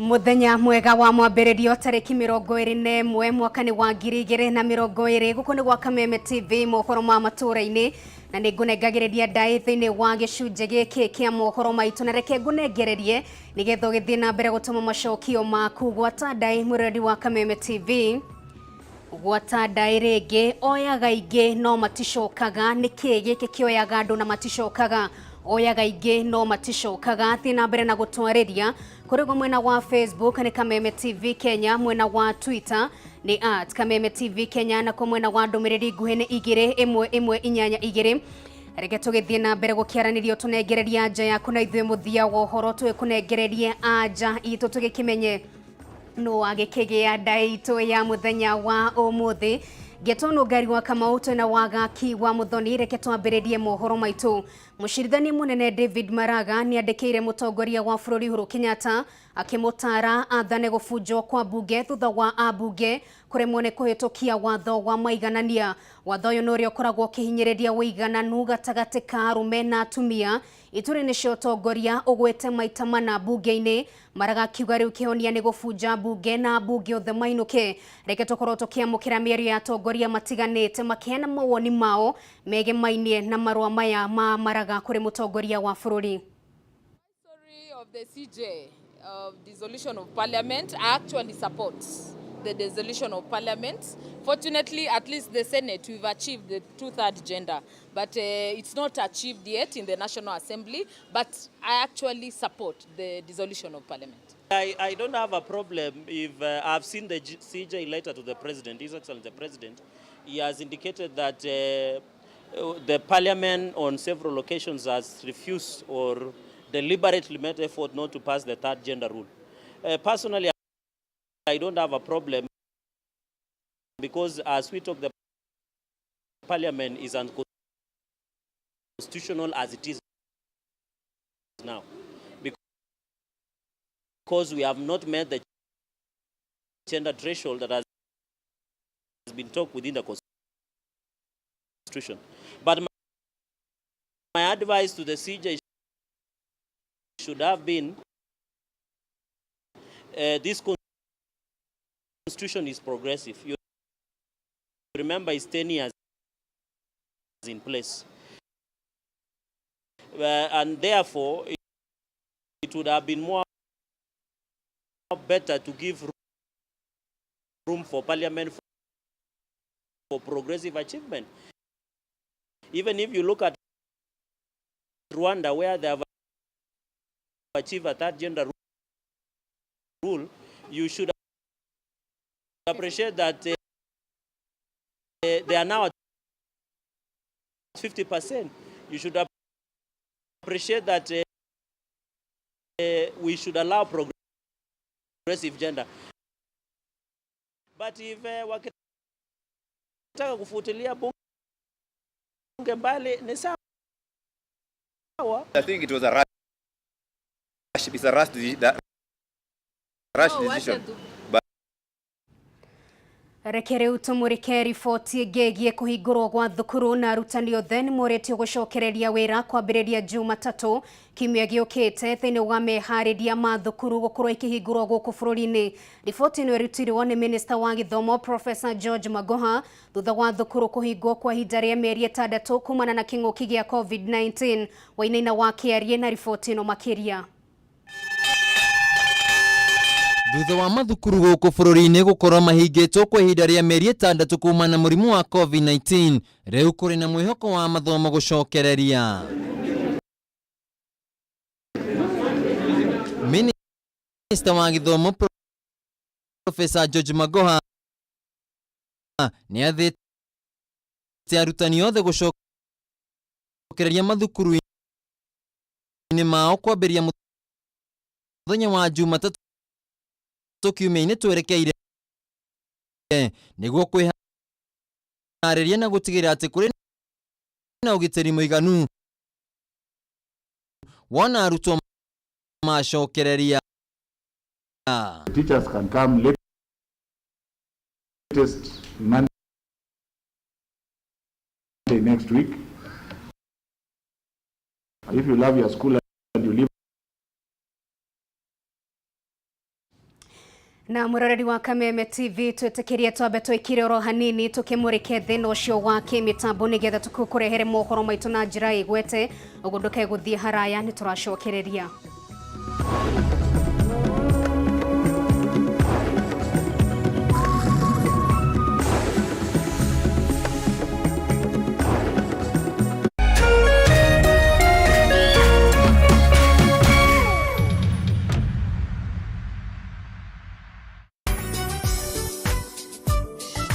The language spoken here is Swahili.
Muthenya mwega wa mwambĩrĩrio tarĩki 21 mwaka nĩ wa 2020 gũkũ nĩ gwa Kameme Tv mohoro ma matũra-inĩ na nĩ ngũnengagĩrĩria ndaĩ thĩinĩ wa gĩcunjĩ gĩkĩ kĩa mohoro maitũ na reke ngũnengererie nĩgetha ũgĩthiĩ na mbere gũtũma macokio maku gwata ndaĩ mwĩrori wa Kameme TV gwata ndaĩ rĩngĩ oyaga ingĩ no maticokaga nĩkĩ gĩkĩ kĩoyaga andũ na maticokaga oyaga ingĩ no maticokaga thiĩ na mbere na gũtwarĩria kũrĩ mwena wa Facebook nĩ Kameme TV Kenya, mwena wa Twitter ni @Kameme TV Kenya na kwa mwena wa ndũmĩrĩri nguhĩ nĩ 2112 reke tũgĩthiĩ na mbere gũkĩaranĩrio tũnengereria anja yaku na ithuĩ mũthia wa ũhoro twĩkũnengererie anja itũ tũgĩkĩmenye no agĩkĩgĩa ndaĩ itũ ya mũthenya wa ũmũthĩ Getono ngari wa Kamau na wagaki wa Muthoni reke twambĩrĩrie mohoro maitũ. Mũcirithania mũnene David Maraga nĩ andĩkĩire mũtongoria wa bũrũri Uhuru Kenyatta akĩmũtara athane gũbunjwo kwa bunge thutha wa ambunge kũremwo nĩ kũhĩtũkia watho wa maiganania. Watho ũyũ nĩ ũrĩa ũkoragwo ũkĩhinyĩrĩria ũigananu gatagatĩ ka arũme na atumia. Itũrĩ nĩcio ũtongoria ũgwĩte maita mana bunge-inĩ. Maraga akiuga rĩu kĩhonia nĩ gũbunja bunge na bunge othe mainũke. Reke tũkorwo tũkĩamũkĩra mĩario ya atongoria matiganĩte makĩheana mawoni mao megemainie na marũa maya ma Maraga kũrĩ mũtongoria wa bũrũri. Story of the CJ of dissolution of parliament actually supports the dissolution of parliament. Fortunately, at least the Senate, we've achieved the 2/3 gender, but it's not achieved yet in the National Assembly, but I actually support the dissolution of parliament. I don't have a problem if I've seen the CJ letter to the President, His Excellency the President. He has indicated that the Parliament on several occasions has refused or deliberately made effort not to pass the third gender rule. Personally, I don't have a problem because as we talk, the Parliament is unconstitutional as it is now because we have not met the gender threshold that has been talked within the Constitution. But my advice to the CJ should have been this Constitution is progressive. You remember it's 10 years in place. And therefore, it would have been more better to give room for Parliament for progressive achievement. Even if you look at Rwanda, where they have achieved a third gender rule, you should appreciate that they are now at 50%. You should appreciate that we should allow progressive gender. But if wakitaka kufutilia bunge mbali ni sawa. I think it was a rush. It's a rush decision. Reke rĩu tũmũrĩke riboti ĩngĩ kũhingũrwo gwa thukuru na arutani othe nĩ morĩtio gũcokereria wĩra kwambĩrĩria Jumatatũ kiumia gĩũkĩte thĩinĩ wa meharĩria ma thukuru gũkorwo ikĩhingũrwo gũkũ bũrũri-inĩ. Riboti ĩno ĩrutirwo nĩ Minister wa Gĩthomo Professor George Magoha thutha wa thukuru kũhingwo kwa ihinda rĩa mĩeri 6 kumana na kĩng'ũki gĩa COVID-19. Wainaina wa kĩarie na riboti ĩno makĩria. Thutha wa mathukuru gũkũ bũrũri-inĩ gũkorwo mahingĩtwo kwa ihinda rĩa mĩeri 6 kumana na mũrimũ wa COVID-19, rĩu kũrĩ na mwĩhoko wa mathomo gũcokereria. Minister wa Gĩthomo Professor George Magoha nĩ athĩte arutani othe gũcokereria mathukuru-inĩ mao kwambĩrĩria mũthenya wa Jumatatũ kiumia-inĩ twerekeire nĩguo kwĩharĩria na gũtigĩrĩra atĩ kũrĩ na ũgitĩri mũiganu wona arutwo macokereria. Teachers can come latest Monday next week. If you love your school and you live Na muroreri wa Kameme TV twetekeria twabe twikire oro hanini tukimurike thina ucio wa kimitambo nigetha tukukurehere mohoro maitu na njira igwete ugunduke guthie haraya ni turacokereria.